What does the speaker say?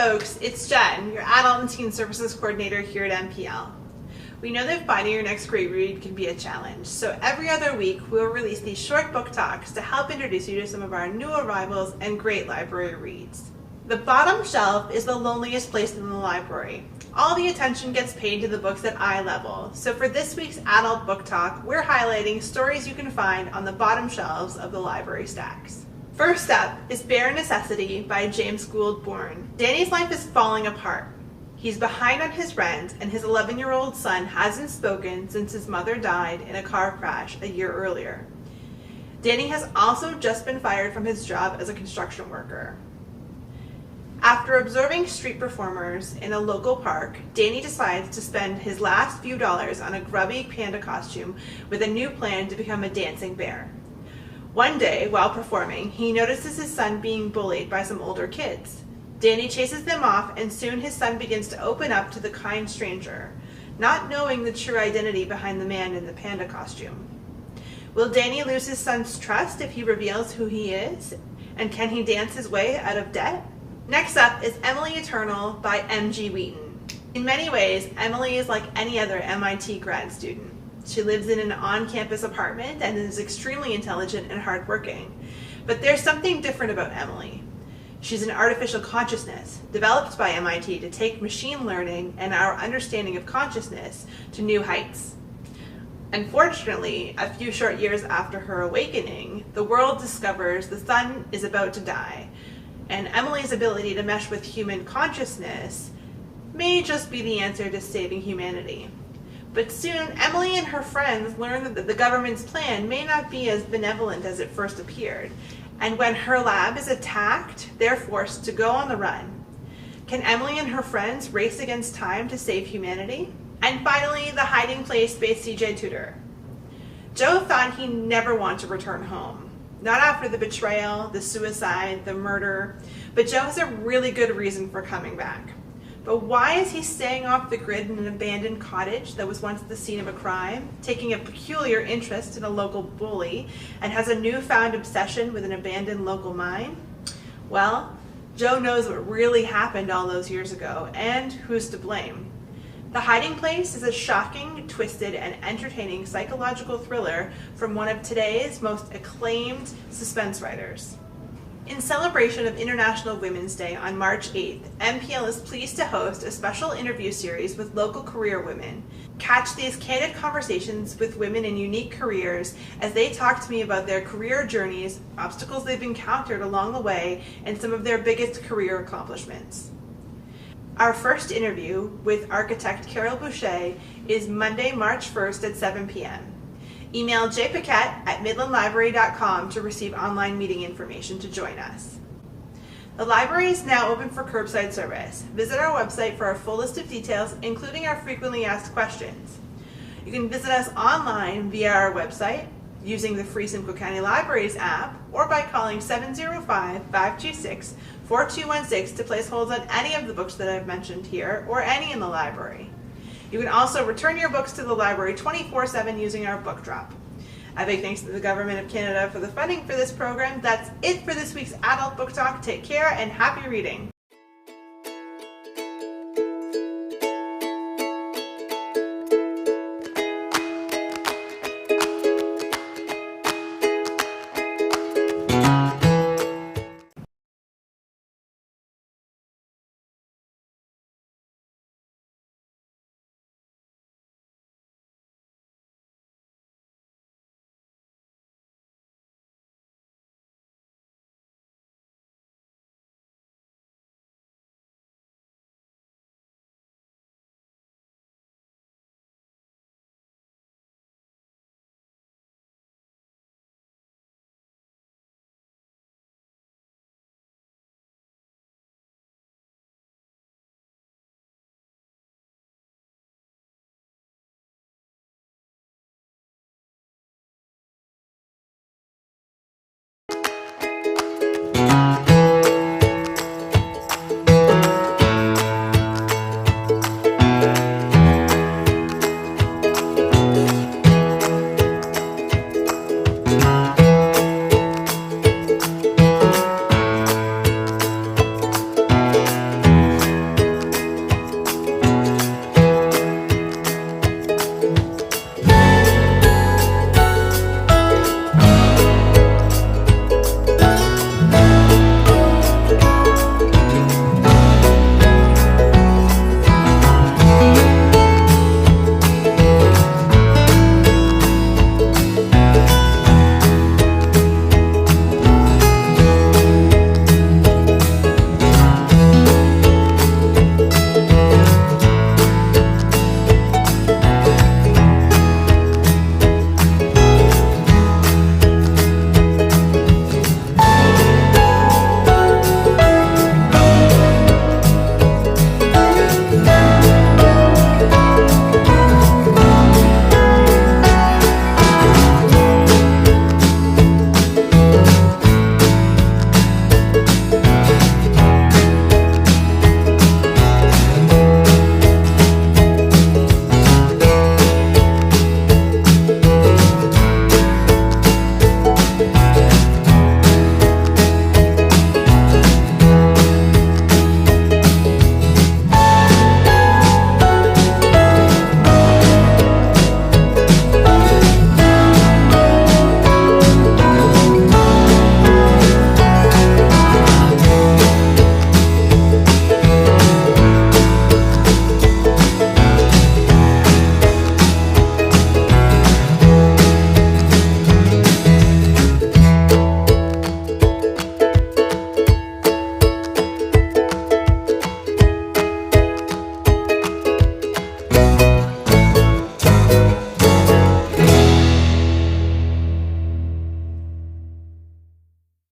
folks, it's Jen, your Adult and Teen Services Coordinator here at MPL. We know that finding your next great read can be a challenge, so every other week we'll release these short book talks to help introduce you to some of our new arrivals and great library reads. The bottom shelf is the loneliest place in the library. All the attention gets paid to the books at eye level, so for this week's adult book talk, we're highlighting stories you can find on the bottom shelves of the library stacks. First up is Bare Necessity by James Gould-Bourn. Danny's life is falling apart. He's behind on his rent, and his 11-year-old son hasn't spoken since his mother died in a car crash a year earlier. Danny has also just been fired from his job as a construction worker. After observing street performers in a local park, Danny decides to spend his last few dollars on a grubby panda costume with a new plan to become a dancing bear. One day, while performing, he notices his son being bullied by some older kids. Danny chases them off, and soon his son begins to open up to the kind stranger, not knowing the true identity behind the man in the panda costume. Will Danny lose his son's trust if he reveals who he is? And can he dance his way out of debt? Next up is Emily Eternal by M.G. Wheaton. In many ways, Emily is like any other MIT grad student. She lives in an on-campus apartment and is extremely intelligent and hardworking. But there's something different about Emily. She's an artificial consciousness developed by MIT to take machine learning and our understanding of consciousness to new heights. Unfortunately, a few short years after her awakening, the world discovers the sun is about to die, and Emily's ability to mesh with human consciousness may just be the answer to saving humanity. But soon, Emily and her friends learn that the government's plan may not be as benevolent as it first appeared, and when her lab is attacked, they're forced to go on the run. Can Emily and her friends race against time to save humanity? And finally, The Hiding Place by C.J. Tudor. Joe thought he never wanted to return home. Not after the betrayal, the suicide, the murder, but Joe has a really good reason for coming back. But why is he staying off the grid in an abandoned cottage that was once the scene of a crime, taking a peculiar interest in a local bully, and has a newfound obsession with an abandoned local mine? Well, Joe knows what really happened all those years ago, and who's to blame. The Hiding Place is a shocking, twisted, and entertaining psychological thriller from one of today's most acclaimed suspense writers. In celebration of International Women's Day on March 8th, MPL is pleased to host a special interview series with local career women. Catch these candid conversations with women in unique careers as they talk to me about their career journeys, obstacles they've encountered along the way, and some of their biggest career accomplishments. Our first interview with architect Carol Boucher is Monday, March 1st at 7 p.m. Email jpaquette@midlandlibrary.com to receive online meeting information to join us. The library is now open for curbside service. Visit our website for our full list of details, including our frequently asked questions. You can visit us online via our website, using the free Simcoe County Libraries app, or by calling 705-526-4216 to place holds on any of the books that I've mentioned here, or any in the library. You can also return your books to the library 24/7 using our book drop. A big thanks to the Government of Canada for the funding for this program. That's it for this week's Adult Book Talk. Take care and happy reading.